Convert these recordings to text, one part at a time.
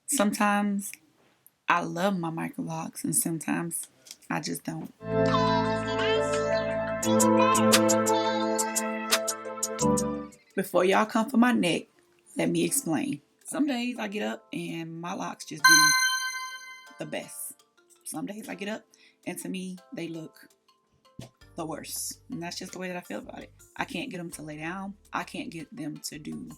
Sometimes I love my Microlocs and sometimes I just don't. Before y'all come for my neck, let me explain. Some days I get up and my locks just do the best. Some days I get up and to me they look the worst. And that's just the way that I feel about it. I can't get them to lay down. I can't get them to do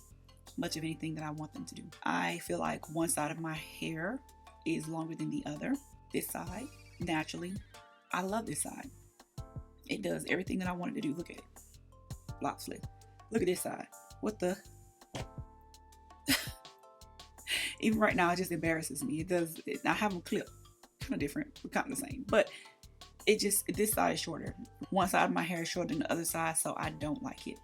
much of anything that I want them to do. I feel like one side of my hair is longer than the other. This side, naturally, I love this side. It does everything that I wanted to do. Look at it. Lock flip. Look at this side. What the? Even right now, it just embarrasses me. It does. I have them clipped. Kind of different, but kind of the same. But it just, this side is shorter. One side of my hair is shorter than the other side, so I don't like it.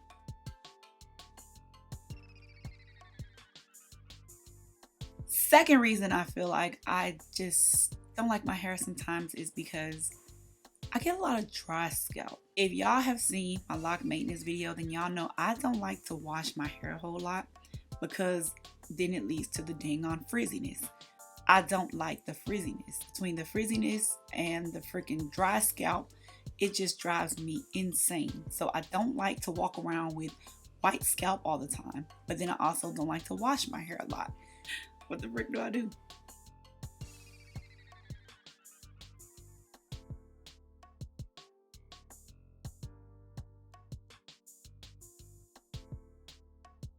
Second reason I feel like I just don't like my hair sometimes is because I get a lot of dry scalp. If y'all have seen my lock maintenance video, then y'all know I don't like to wash my hair a whole lot because then it leads to the dang on frizziness. I don't like the frizziness. Between the frizziness and the freaking dry scalp, it just drives me insane. So I don't like to walk around with white scalp all the time, but then I also don't like to wash my hair a lot. What the frick do I do?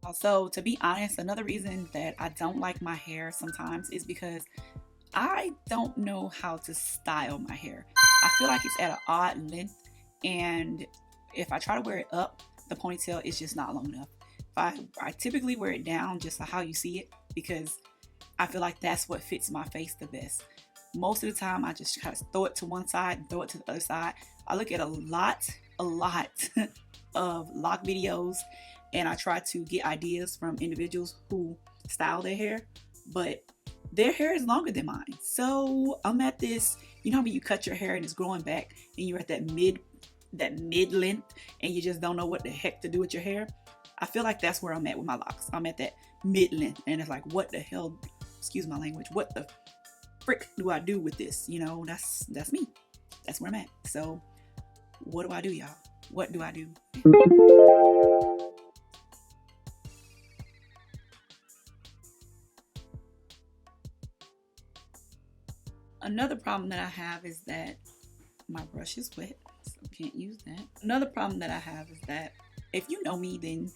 Also, to be honest, another reason that I don't like my hair sometimes is because I don't know how to style my hair. I feel like it's at an odd length, and if I try to wear it up, the ponytail is just not long enough. I typically wear it down just how you see it because I feel like that's what fits my face the best. Most of the time, I just kind of throw it to one side and throw it to the other side. I look at a lot of lock videos, and I try to get ideas from individuals who style their hair, but their hair is longer than mine. So I'm at this, you know how when you cut your hair and it's growing back and you're at that mid length and you just don't know what the heck to do with your hair? I feel like that's where I'm at with my locks. I'm at that mid length and it's like, what the hell, excuse my language, what the frick do I do with this? You know, that's me. That's where I'm at. So what do I do, y'all? What do I do? Another problem that I have is that my brush is wet, so can't use that. Another problem that I have is that if you know me, then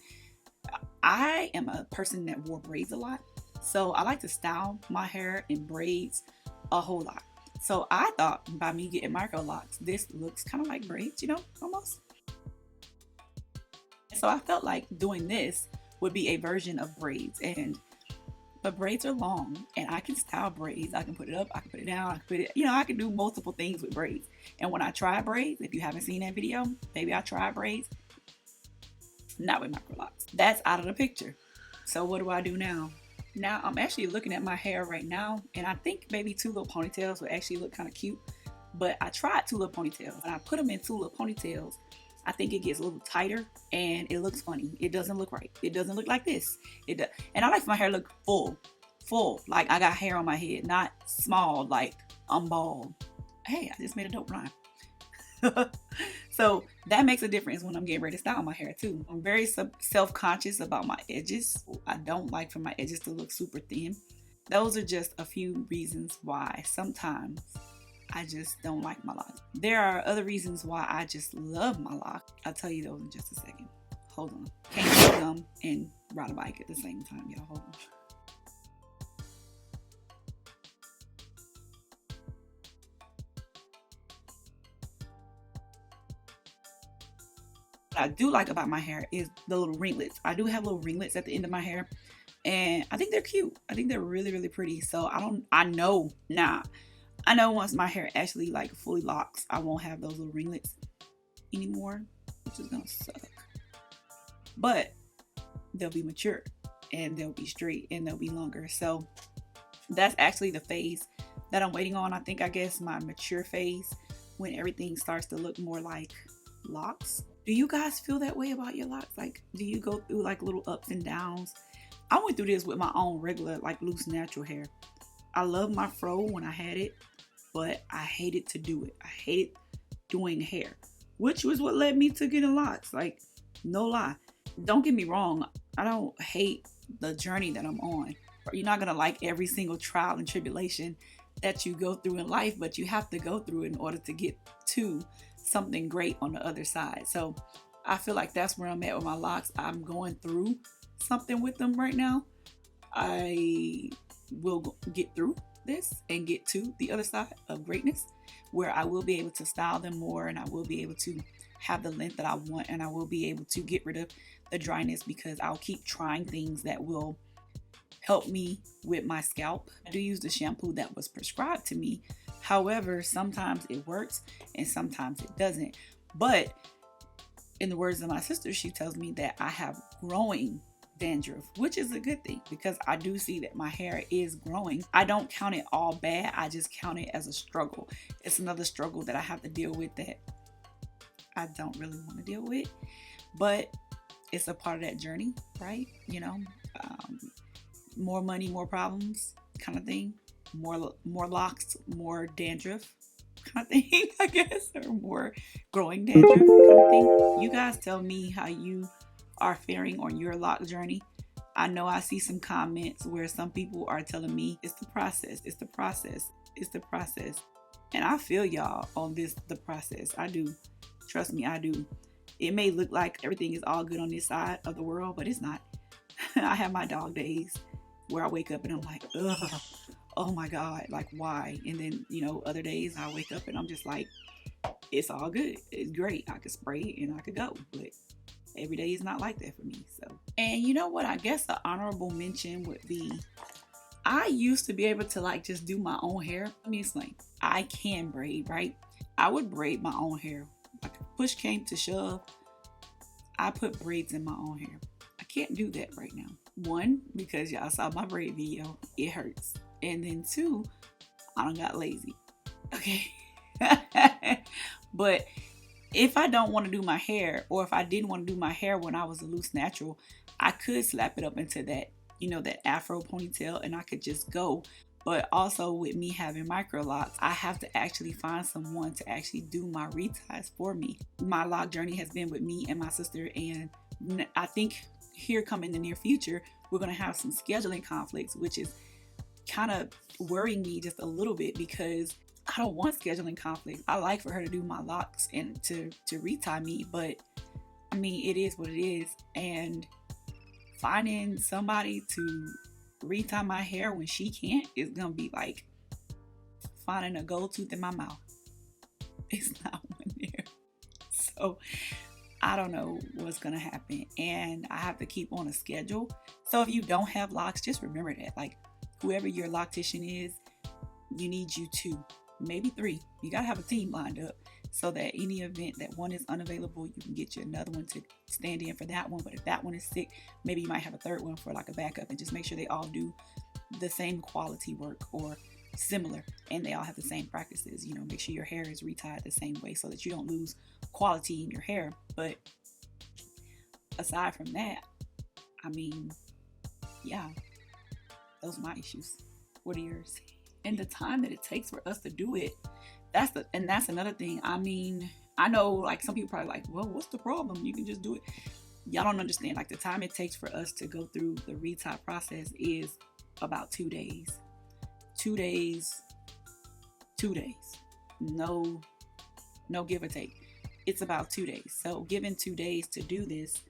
I am a person that wore braids a lot. So I like to style my hair in braids a whole lot. So I thought by me getting Microlocs, this looks kind of like braids, you know, almost. So I felt like doing this would be a version of braids, but braids are long and I can style braids. I can put it up, I can put it down, I can put it, you know, I can do multiple things with braids. And when I try braids, if you haven't seen that video, maybe I tried braids, not with Microlocs. That's out of the picture. So what do I do now? Now I'm actually looking at my hair right now, and I think maybe two little ponytails would actually look kind of cute. But I tried two little ponytails, and I put them in two little ponytails. I think it gets a little tighter, and it looks funny. It doesn't look right. It doesn't look like this. It does. And I like my hair look full, like I got hair on my head, not small, like I'm bald. Hey, I just made a dope rhyme. So that makes a difference when I'm getting ready to style my hair too. I'm very self-conscious about my edges. I don't like for my edges to look super thin. Those are just a few reasons why sometimes I just don't like my lock. There are other reasons why I just love my lock. I'll tell you those in just a second. Hold on. Can't chew gum and ride a bike at the same time, y'all. Hold on. What I do like about my hair is the little ringlets. I do have little ringlets at the end of my hair, and I think they're cute. I think they're really, really pretty. So I know once my hair actually like fully locks, I won't have those little ringlets anymore, which is gonna suck. But they'll be mature and they'll be straight and they'll be longer. So that's actually the phase that I'm waiting on. I guess my mature phase, when everything starts to look more like locks. Do you guys feel that way about your locks? Like, do you go through like little ups and downs I went through this with my own regular, like loose natural hair. I loved my fro when I had it, but I hated to do it. I hated doing hair, which was what led me to getting locks. Like, no lie. Don't get me wrong. I don't hate the journey that I'm on. You're not going to like every single trial and tribulation that you go through in life, but you have to go through it in order to get to something great on the other side. So I feel like that's where I'm at with my locks. I'm going through something with them right now. I will get through this and get to the other side of greatness, where I will be able to style them more, and I will be able to have the length that I want, and I will be able to get rid of the dryness, because I'll keep trying things that will help me with my scalp. I do use the shampoo that was prescribed to me. However, sometimes it works and sometimes it doesn't. But in the words of my sister, she tells me that I have growing dandruff, which is a good thing, because I do see that my hair is growing. I don't count it all bad. I just count it as a struggle. It's another struggle that I have to deal with that I don't really want to deal with, but it's a part of that journey, right? You know, more money, more problems kind of thing. More locks, more dandruff kind of thing, I guess, or more growing dandruff kind of thing. You guys tell me how you are faring on your lock journey. I know I see some comments where some people are telling me it's the process, it's the process, it's the process. And I feel y'all on this, the process. I do. Trust me, I do. It may look like everything is all good on this side of the world, but it's not. I have my dog days where I wake up and I'm like, ugh, oh my God, like why? And then, you know, other days I wake up and I'm just like, it's all good. It's great. I could spray it and I could go. But every day is not like that for me. So, and you know what? I guess the honorable mention would be, I used to be able to like just do my own hair. Let me explain. I can braid, right? I would braid my own hair. Like if push came to shove, I put braids in my own hair. I can't do that right now. One, because y'all saw my braid video, it hurts. And then two, I done got lazy. Okay. But if I don't want to do my hair, or if I didn't want to do my hair when I was a loose natural, I could slap it up into that, you know, that afro ponytail, and I could just go. But also with me having Microlocs, I have to actually find someone to actually do my reties for me. My lock journey has been with me and my sister, and I think here come in the near future, we're going to have some scheduling conflicts, which is kind of worrying me just a little bit, because I don't want scheduling conflicts. I like for her to do my locks and to retie me, but I mean, it is what it is. And finding somebody to retie my hair when she can't is gonna be like finding a gold tooth in my mouth. It's not one there. So I don't know what's gonna happen, and I have to keep on a schedule. So if you don't have locks, just remember that, like, whoever your loctician is, you need you 2, maybe 3. You gotta have a team lined up, so that any event that one is unavailable, you can get you another one to stand in for that one. But if that one is sick, maybe you might have a third one for like a backup, and just make sure they all do the same quality work or similar, and they all have the same practices. You know, make sure your hair is retied the same way so that you don't lose quality in your hair. But aside from that, I mean, yeah, those are my issues. What are yours? And the time that it takes for us to do it, that's another thing. I mean, I know like some people probably like, well, what's the problem? You can just do it. Y'all don't understand. Like the time it takes for us to go through the retie process is about 2 days. 2 days. 2 days. No give or take. It's about 2 days. So given 2 days to do this,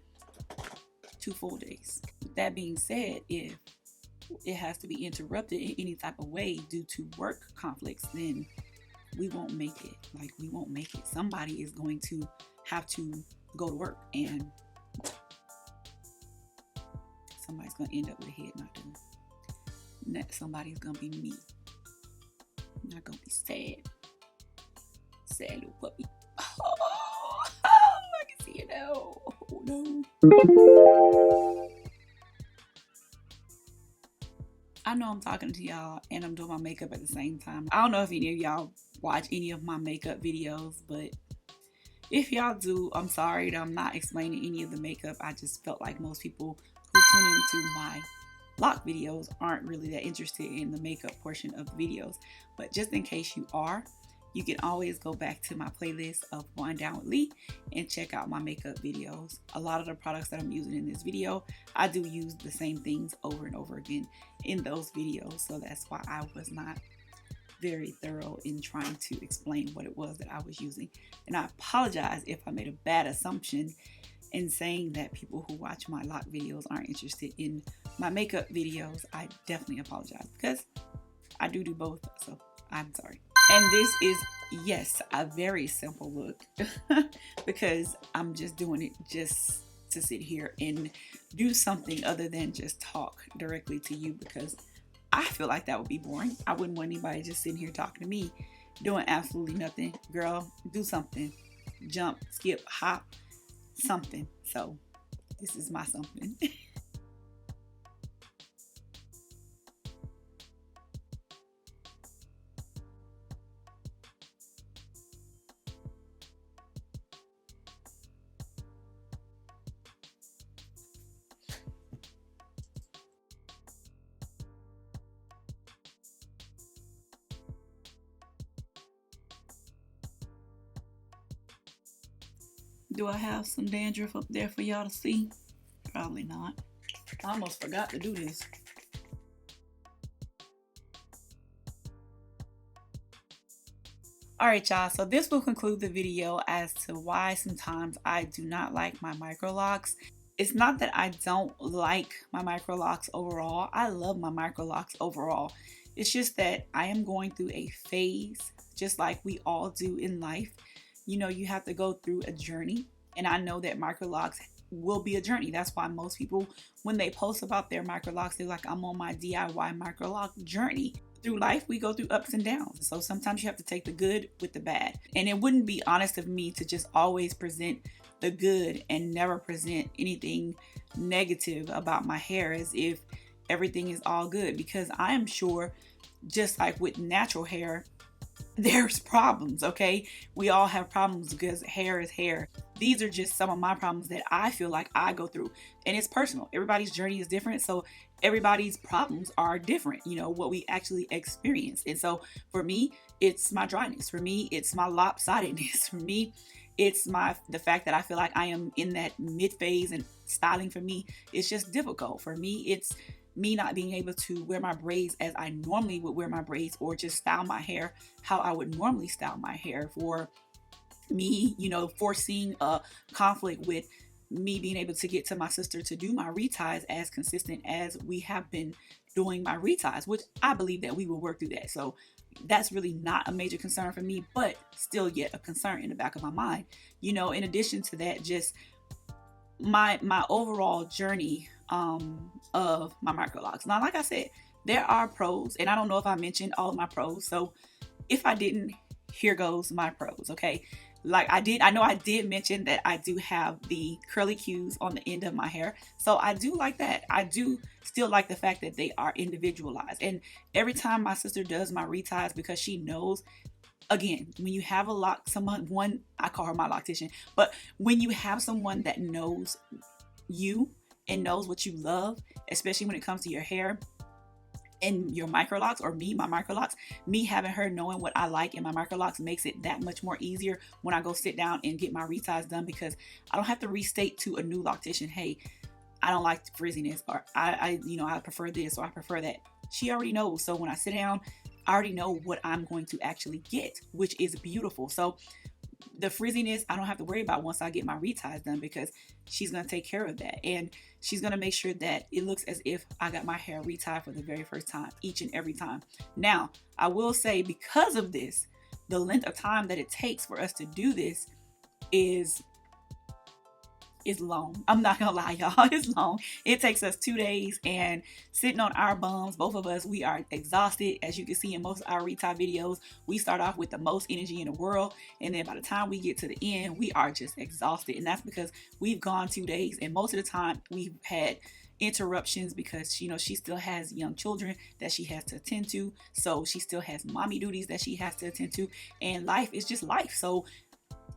2 full days. That being said, if it has to be interrupted in any type of way due to work conflicts, then we won't make it. Like, we won't make it. Somebody is going to have to go to work, and somebody's going to end up with a head not doing it. That somebody's going to be me. I'm not going to be sad. Sad little puppy. Oh, I can see it now. Oh, no. I know I'm talking to y'all and I'm doing my makeup at the same time. I don't know if any of y'all watch any of my makeup videos, but if y'all do, I'm sorry that I'm not explaining any of the makeup. I just felt like most people who tune into my loc videos aren't really that interested in the makeup portion of the videos. But just in case you are, you can always go back to my playlist of Going Down with Lee and check out my makeup videos. A lot of the products that I'm using in this video, I do use the same things over and over again in those videos. So that's why I was not very thorough in trying to explain what it was that I was using. And I apologize if I made a bad assumption in saying that people who watch my loc videos aren't interested in my makeup videos. I definitely apologize because I do both, so I'm sorry. And this is, yes, a very simple look because I'm just doing it just to sit here and do something other than just talk directly to you, because I feel like that would be boring. I wouldn't want anybody just sitting here talking to me doing absolutely nothing. Girl, do something. Jump, skip, hop, something. So this is my something. Do I have some dandruff up there for y'all to see? Probably not. I almost forgot to do this. Alright y'all, so this will conclude the video as to why sometimes I do not like my Microlocs. It's not that I don't like my Microlocs overall. I love my Microlocs overall. It's just that I am going through a phase, just like we all do in life. You know, you have to go through a journey, and I know that Microlocs will be a journey. That's why most people, when they post about their Microlocs, they're like, I'm on my DIY Microloc journey. Through life, we go through ups and downs. So sometimes you have to take the good with the bad. And it wouldn't be honest of me to just always present the good and never present anything negative about my hair as if everything is all good, because I am sure, just like with natural hair, there's problems, okay? We all have problems because hair is hair. These are just some of my problems that I feel like I go through, and it's personal. Everybody's journey is different, so everybody's problems are different, you know, what we actually experience. And so for me, it's my dryness. For me, it's my lopsidedness. For me, it's the fact that I feel like I am in that mid phase, and styling for me, it's just difficult. For me, it's me not being able to wear my braids as I normally would wear my braids, or just style my hair how I would normally style my hair. For me, you know, foreseeing a conflict with me being able to get to my sister to do my reties as consistent as we have been doing my reties, which I believe that we will work through that. So that's really not a major concern for me, but still yet a concern in the back of my mind. You know, in addition to that, just my overall journey of my Microlocs. Now, like I said, there are pros, and I don't know if I mentioned all of my pros. So if I didn't, here goes my pros, okay? Like I know I did mention that I do have the curly cues on the end of my hair. So I do like that. I do still like the fact that they are individualized. And every time my sister does my reties, because she knows, again, when you have I call her my loctician, but when you have someone that knows you and knows what you love, especially when it comes to your hair and your Microlocs, or my Microlocs, me having her knowing what I like in my Microlocs makes it that much more easier when I go sit down and get my reties done, because I don't have to restate to a new loctician, hey, I don't like frizziness, or I prefer this, or I prefer that. She already knows. So when I sit down, I already know what I'm going to actually get, which is beautiful. So the frizziness, I don't have to worry about once I get my reties done, because she's going to take care of that. And she's going to make sure that it looks as if I got my hair retied for the very first time, each and every time. Now, I will say, because of this, the length of time that it takes for us to do this is long. I'm not gonna lie, y'all. It's long. It takes us 2 days, and sitting on our bums, both of us, we are exhausted. As you can see in most of our retie videos, we start off with the most energy in the world, and then by the time we get to the end, we are just exhausted. And that's because we've gone 2 days, and most of the time we've had interruptions, because you know, she still has young children that she has to attend to, so she still has mommy duties that she has to attend to, and life is just life. So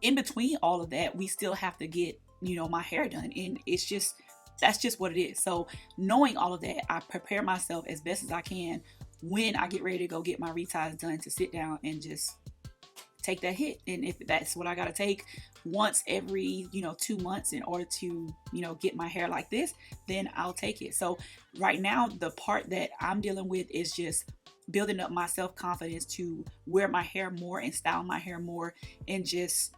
in between all of that, we still have to get, you know, my hair done, and it's just That's just what it is. So knowing all of that, I prepare myself as best as I can when I get ready to go get my reties done, to sit down and just take that hit. And if that's what I got to take once every 2 months in order to get my hair like this, then I'll take it. So right now, the part that I'm dealing with is just building up my self-confidence to wear my hair more and style my hair more, and just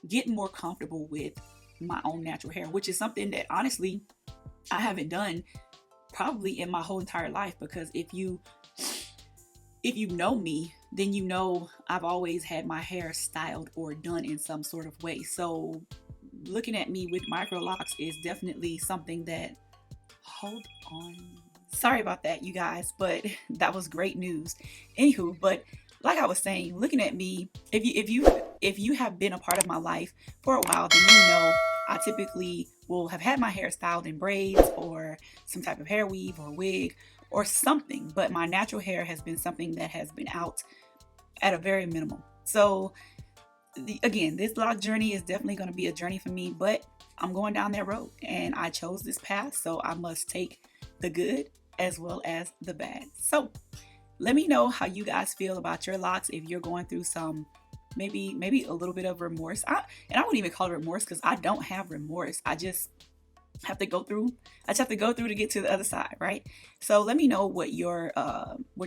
getting more comfortable with my own natural hair, which is something that honestly I haven't done probably in my whole entire life. Because if you know me, then you know I've always had my hair styled or done in some sort of way. So looking at me with Microlocs is definitely something that, hold on, sorry about that, you guys, but that was great news. Anywho, but like I was saying, looking at me, if you have been a part of my life for a while, then you know I typically will have had my hair styled in braids or some type of hair weave or wig or something, but my natural hair has been something that has been out at a very minimal. So again, this lock journey is definitely going to be a journey for me, but I'm going down that road and I chose this path, so I must take the good as well as the bad. So let me know how you guys feel about your locks, if you're going through some maybe a little bit of remorse. And I wouldn't even call it remorse, because I don't have remorse. I just have to go through to get to the other side, right? So let me know what your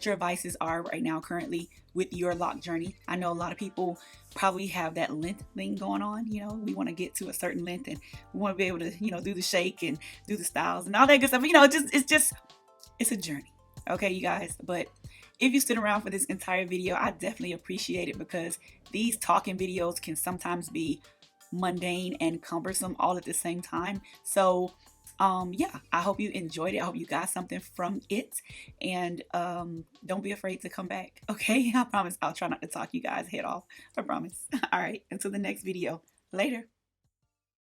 advices are right now currently with your lock journey. I know a lot of people probably have that length thing going on. We want to get to a certain length and we want to be able to do the shake and do the styles and all that good stuff. It's a journey, okay, you guys. But if you stood around for this entire video, I definitely appreciate it, because these talking videos can sometimes be mundane and cumbersome all at the same time. So yeah, I hope you enjoyed it. I hope you got something from it, and don't be afraid to come back, okay? I promise I'll try not to talk you guys head off. I promise. All right, until the next video. Later.